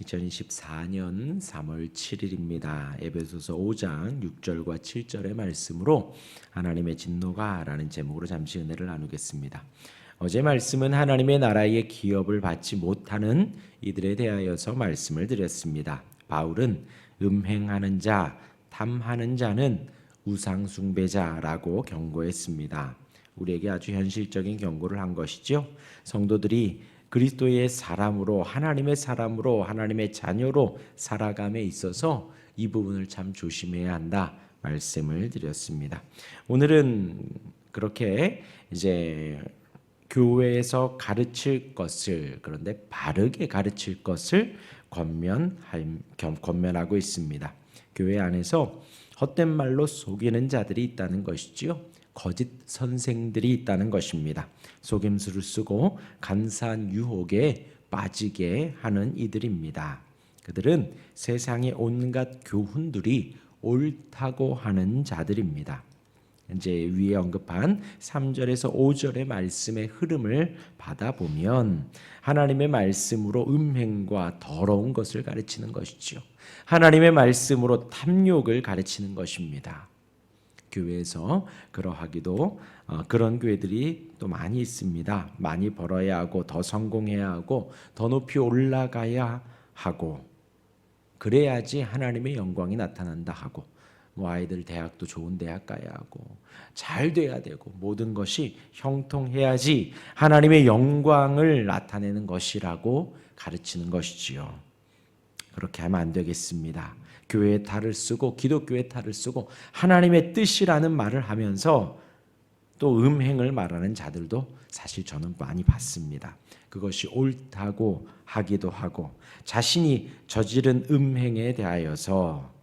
2024년 3월 7일입니다. 에베소서 5장 6절과 7절의 말씀으로 하나님의 진노가라는 제목으로 잠시 은혜를 나누겠습니다. 어제 말씀은 하나님의 나라의 기업을 받지 못하는 이들에 대하여서 말씀을 드렸습니다. 바울은 음행하는 자, 탐하는 자는 우상 숭배자라고 경고했습니다. 우리에게 아주 현실적인 경고를 한 것이죠. 성도들이 그리스도의 사람으로, 하나님의 사람으로, 하나님의 자녀로 살아감에 있어서 이 부분을 참 조심해야 한다 말씀을 드렸습니다. 오늘은 그렇게 이제 교회에서 가르칠 것을, 그런데 바르게 가르칠 것을 권면하고 있습니다. 교회 안에서 헛된 말로 속이는 자들이 있다는 것이지요. 거짓 선생들이 있다는 것입니다. 속임수를 쓰고 간사한 유혹에 빠지게 하는 이들입니다. 그들은 세상의 온갖 교훈들이 옳다고 하는 자들입니다. 이제 위에 언급한 3절에서 5절의 말씀의 흐름을 받아보면 하나님의 말씀으로 음행과 더러운 것을 가르치는 것이죠. 하나님의 말씀으로 탐욕을 가르치는 것입니다. 교회에서 그러하기도 그런 교회들이 또 많이 있습니다. 많이 벌어야 하고 더 성공해야 하고 더 높이 올라가야 하고 그래야지 하나님의 영광이 나타난다 하고 아이들 대학도 좋은 대학 가야 하고 잘 돼야 되고 모든 것이 형통해야지 하나님의 영광을 나타내는 것이라고 가르치는 것이지요. 그렇게 하면 안 되겠습니다. 교회의 탈을 쓰고 기독교의 탈을 쓰고 하나님의 뜻이라는 말을 하면서 또 음행을 말하는 자들도 사실 저는 많이 봤습니다. 그것이 옳다고 하기도 하고 자신이 저지른 음행에 대하여서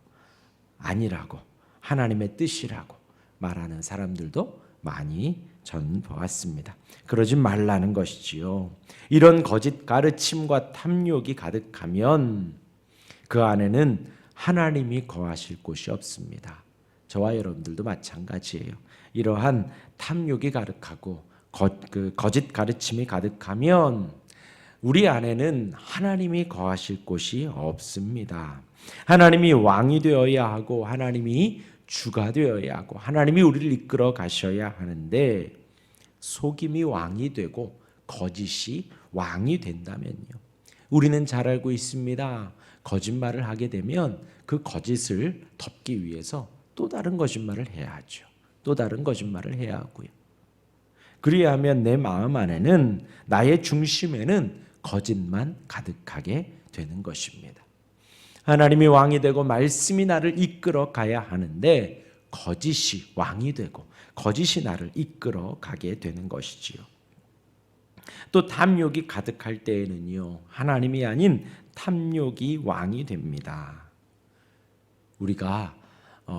아니라고 하나님의 뜻이라고 말하는 사람들도 많이 전 보았습니다. 그러지 말라는 것이지요. 이런 거짓 가르침과 탐욕이 가득하면 그 안에는 하나님이 거하실 곳이 없습니다. 저와 여러분들도 마찬가지예요. 이러한 탐욕이 가득하고 거짓 가르침이 가득하면 우리 안에는 하나님이 거하실 곳이 없습니다. 하나님이 왕이 되어야 하고 하나님이 주가 되어야 하고 하나님이 우리를 이끌어 가셔야 하는데 속임이 왕이 되고 거짓이 왕이 된다면요. 우리는 잘 알고 있습니다. 거짓말을 하게 되면 그 거짓을 덮기 위해서 또 다른 거짓말을 해야 하죠. 또 다른 거짓말을 해야 하고요. 그래야 하면 내 마음 안에는 나의 중심에는 거짓만 가득하게 되는 것입니다. 하나님이 왕이 되고 말씀이 나를 이끌어 가야 하는데 거짓이 왕이 되고 거짓이 나를 이끌어 가게 되는 것이지요. 또 탐욕이 가득할 때에는요, 하나님이 아닌 탐욕이 왕이 됩니다. 우리가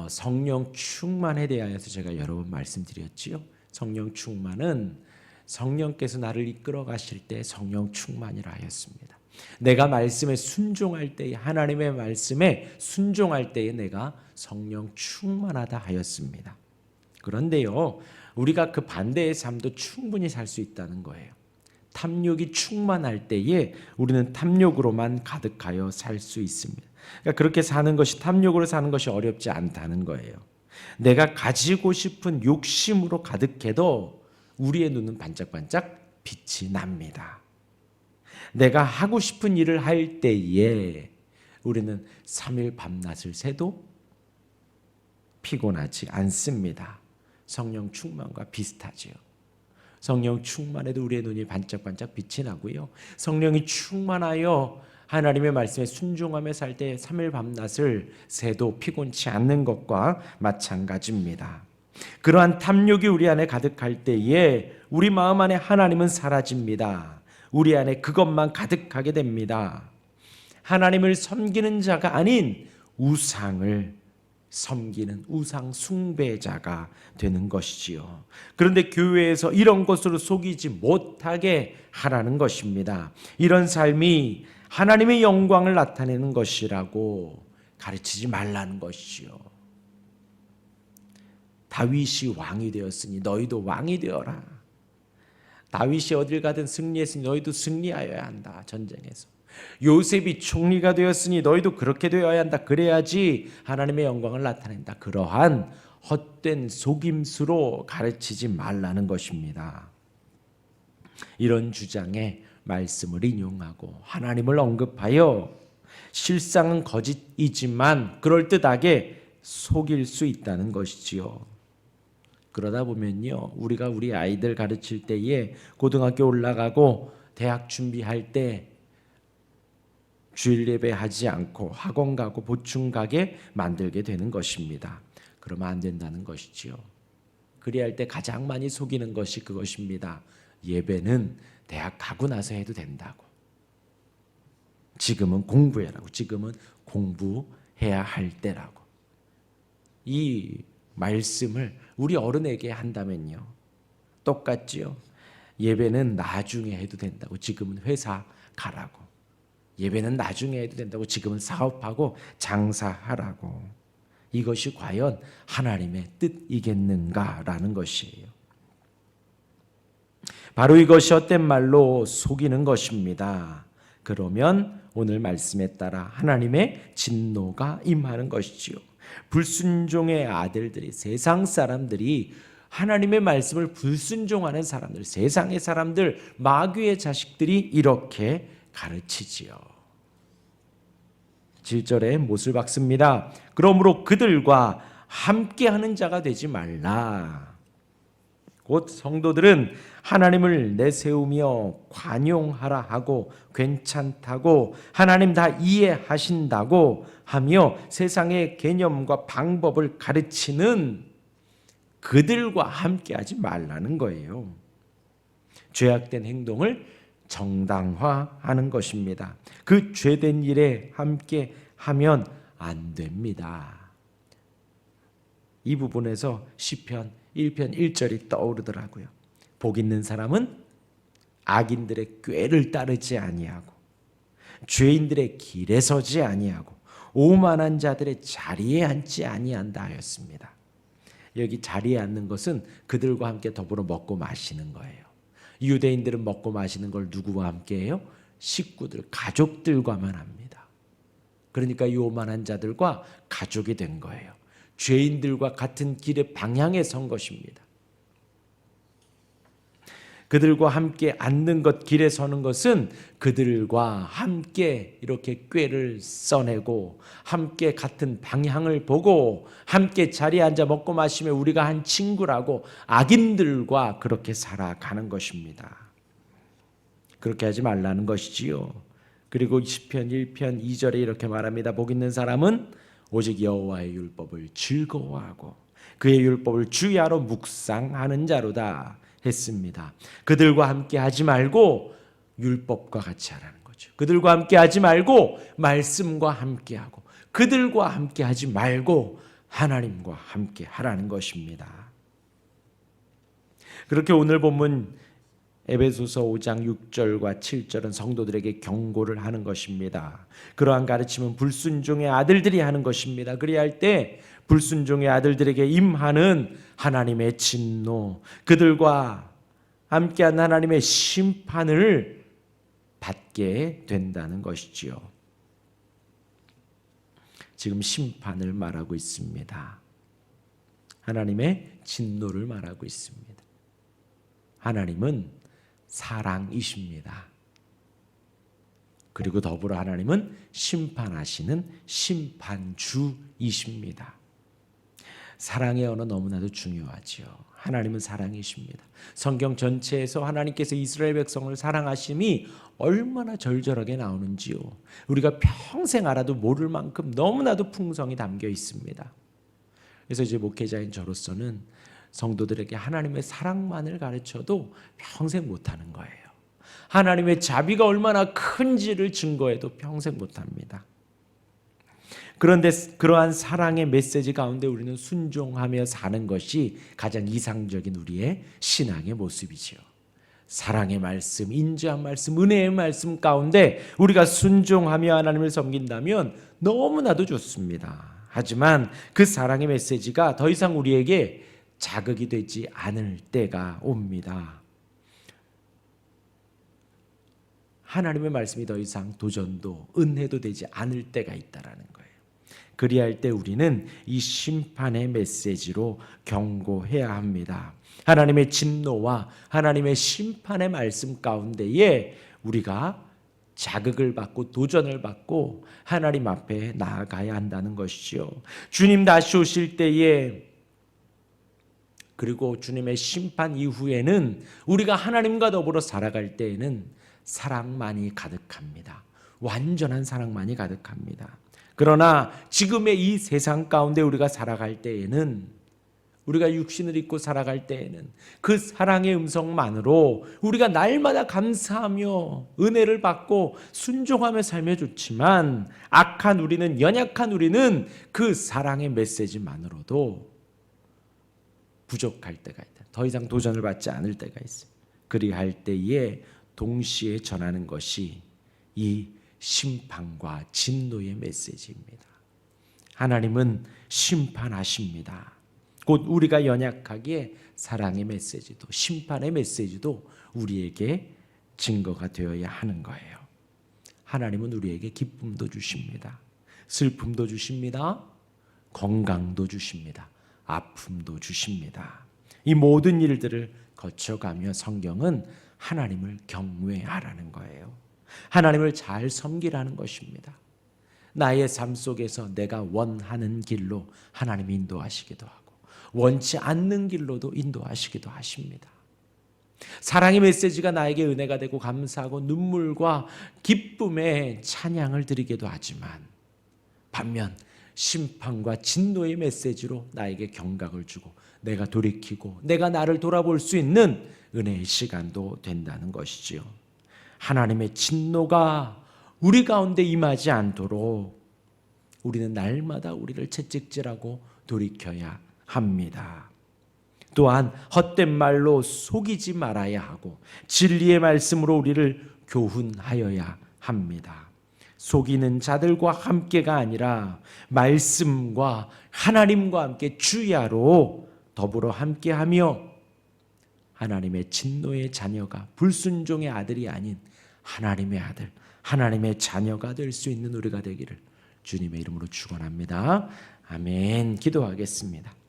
성령 충만에 대하여서 제가 여러 번 말씀드렸지요. 성령 충만은 성령께서 나를 이끌어 가실 때 성령 충만이라 하였습니다. 내가 말씀에 순종할 때에 하나님의 말씀에 순종할 때에 내가 성령 충만하다 하였습니다. 그런데요, 우리가 그 반대의 삶도 충분히 살 수 있다는 거예요. 탐욕이 충만할 때에 우리는 탐욕으로만 가득하여 살 수 있습니다. 그러니까 그렇게 사는 것이 탐욕으로 사는 것이 어렵지 않다는 거예요. 내가 가지고 싶은 욕심으로 가득해도 우리의 눈은 반짝반짝 빛이 납니다. 내가 하고 싶은 일을 할 때에 우리는 3일 밤낮을 새도 피곤하지 않습니다. 성령 충만과 비슷하지요. 성령 충만해도 우리의 눈이 반짝반짝 빛이 나고요. 성령이 충만하여 하나님의 말씀에 순종하며 살 때 3일 밤낮을 새도 피곤치 않는 것과 마찬가지입니다. 그러한 탐욕이 우리 안에 가득할 때에 우리 마음 안에 하나님은 사라집니다. 우리 안에 그것만 가득하게 됩니다. 하나님을 섬기는 자가 아닌 우상을 섬기는 우상 숭배자가 되는 것이지요. 그런데 교회에서 이런 것으로 속이지 못하게 하라는 것입니다. 이런 삶이 하나님의 영광을 나타내는 것이라고 가르치지 말라는 것이지요. 다윗이 왕이 되었으니 너희도 왕이 되어라. 다윗이 어딜 가든 승리했으니 너희도 승리하여야 한다. 전쟁에서. 요셉이 총리가 되었으니 너희도 그렇게 되어야 한다. 그래야지 하나님의 영광을 나타낸다. 그러한 헛된 속임수로 가르치지 말라는 것입니다. 이런 주장에 말씀을 인용하고 하나님을 언급하여 실상은 거짓이지만 그럴듯하게 속일 수 있다는 것이지요. 그러다 보면요, 우리가 우리 아이들 가르칠 때에 고등학교 올라가고 대학 준비할 때 주일 예배 하지 않고 학원 가고 보충 가게 만들게 되는 것입니다. 그러면 안 된다는 것이지요. 그래야 할 때 가장 많이 속이는 것이 그것입니다. 예배는 대학 가고 나서 해도 된다고. 지금은 공부해라고. 지금은 공부해야 할 때라고. 이 말씀을 우리 어른에게 한다면요, 똑같지요. 예배는 나중에 해도 된다고. 지금은 회사 가라고. 예배는 나중에 해도 된다고. 지금은 사업하고 장사하라고. 이것이 과연 하나님의 뜻이겠는가라는 것이에요. 바로 이것이 헛된 말로 속이는 것입니다. 그러면 오늘 말씀에 따라 하나님의 진노가 임하는 것이지요. 불순종의 아들들이, 세상 사람들이 하나님의 말씀을 불순종하는 사람들, 세상의 사람들, 마귀의 자식들이 이렇게 가르치지요. 7절에 못을 박습니다. 그러므로 그들과 함께하는 자가 되지 말라. 곧 성도들은 하나님을 내세우며 관용하라 하고 괜찮다고 하나님 다 이해하신다고 하며 세상의 개념과 방법을 가르치는 그들과 함께하지 말라는 거예요. 죄악된 행동을 정당화하는 것입니다. 그 죄된 일에 함께하면 안 됩니다. 이 부분에서 시편 1편 1절이 떠오르더라고요. 복 있는 사람은 악인들의 꾀를 따르지 아니하고 죄인들의 길에 서지 아니하고 오만한 자들의 자리에 앉지 아니한다 하였습니다. 여기 자리에 앉는 것은 그들과 함께 더불어 먹고 마시는 거예요. 유대인들은 먹고 마시는 걸 누구와 함께 해요? 식구들, 가족들과만 합니다. 그러니까 이 오만한 자들과 가족이 된 거예요. 죄인들과 같은 길의 방향에 선 것입니다. 그들과 함께 앉는 것, 길에 서는 것은 그들과 함께 이렇게 꾀를 써내고 함께 같은 방향을 보고 함께 자리에 앉아 먹고 마시며 우리가 한 친구라고 악인들과 그렇게 살아가는 것입니다. 그렇게 하지 말라는 것이지요. 그리고 시편 1편 2절에 이렇게 말합니다. 복 있는 사람은 오직 여호와의 율법을 즐거워하고 그의 율법을 주야로 묵상하는 자로다 했습니다. 그들과 함께 하지 말고 율법과 같이 하라는 거죠. 그들과 함께 하지 말고 말씀과 함께 하고 그들과 함께 하지 말고 하나님과 함께 하라는 것입니다. 그렇게 오늘 본문 에베소서 5장 6절과 7절은 성도들에게 경고를 하는 것입니다. 그러한 가르침은 불순종의 아들들이 하는 것입니다. 그래야 할 때 불순종의 아들들에게 임하는 하나님의 진노, 그들과 함께한 하나님의 심판을 받게 된다는 것이지요. 지금 심판을 말하고 있습니다. 하나님의 진노를 말하고 있습니다. 하나님은 사랑이십니다. 그리고 더불어 하나님은 심판하시는 심판주이십니다. 사랑의 언어 너무나도 중요하지요. 하나님은 사랑이십니다. 성경 전체에서 하나님께서 이스라엘 백성을 사랑하심이 얼마나 절절하게 나오는지요. 우리가 평생 알아도 모를 만큼 너무나도 풍성이 담겨 있습니다. 그래서 이제 목회자인 저로서는 성도들에게 하나님의 사랑만을 가르쳐도 평생 못하는 거예요. 하나님의 자비가 얼마나 큰지를 증거해도 평생 못합니다. 그런데 그러한 사랑의 메시지 가운데 우리는 순종하며 사는 것이 가장 이상적인 우리의 신앙의 모습이지요. 사랑의 말씀, 인자한 말씀, 은혜의 말씀 가운데 우리가 순종하며 하나님을 섬긴다면 너무나도 좋습니다. 하지만 그 사랑의 메시지가 더 이상 우리에게 자극이 되지 않을 때가 옵니다. 하나님의 말씀이 더 이상 도전도 은혜도 되지 않을 때가 있다라는 거예요. 그리할 때 우리는 이 심판의 메시지로 경고해야 합니다. 하나님의 진노와 하나님의 심판의 말씀 가운데에 우리가 자극을 받고 도전을 받고 하나님 앞에 나아가야 한다는 것이죠. 주님 다시 오실 때에, 그리고 주님의 심판 이후에는 우리가 하나님과 더불어 살아갈 때에는 사랑만이 가득합니다. 완전한 사랑만이 가득합니다. 그러나 지금의 이 세상 가운데 우리가 살아갈 때에는, 우리가 육신을 입고 살아갈 때에는 그 사랑의 음성만으로 우리가 날마다 감사하며 은혜를 받고 순종하며 살면 좋지만, 악한 우리는, 연약한 우리는 그 사랑의 메시지만으로도 부족할 때가 있다. 더 이상 도전을 받지 않을 때가 있어요. 그리할 때에 동시에 전하는 것이 이 심판과 진노의 메시지입니다. 하나님은 심판하십니다. 곧 우리가 연약하기에 사랑의 메시지도 심판의 메시지도 우리에게 증거가 되어야 하는 거예요. 하나님은 우리에게 기쁨도 주십니다. 슬픔도 주십니다. 건강도 주십니다. 아픔도 주십니다. 이 모든 일들을 거쳐가며 성경은 하나님을 경외하라는 거예요. 하나님을 잘 섬기라는 것입니다. 나의 삶 속에서 내가 원하는 길로 하나님이 인도하시기도 하고 원치 않는 길로도 인도하시기도 하십니다. 사랑의 메시지가 나에게 은혜가 되고 감사하고 눈물과 기쁨의 찬양을 드리기도 하지만, 반면 심판과 진노의 메시지로 나에게 경각을 주고 내가 돌이키고 내가 나를 돌아볼 수 있는 은혜의 시간도 된다는 것이지요. 하나님의 진노가 우리 가운데 임하지 않도록 우리는 날마다 우리를 채찍질하고 돌이켜야 합니다. 또한 헛된 말로 속이지 말아야 하고 진리의 말씀으로 우리를 교훈하여야 합니다. 속이는 자들과 함께가 아니라 말씀과 하나님과 함께 주야로 더불어 함께하며 하나님의 진노의 자녀가, 불순종의 아들이 아닌 하나님의 아들, 하나님의 자녀가 될 수 있는 우리가 되기를 주님의 이름으로 축원합니다. 아멘. 기도하겠습니다.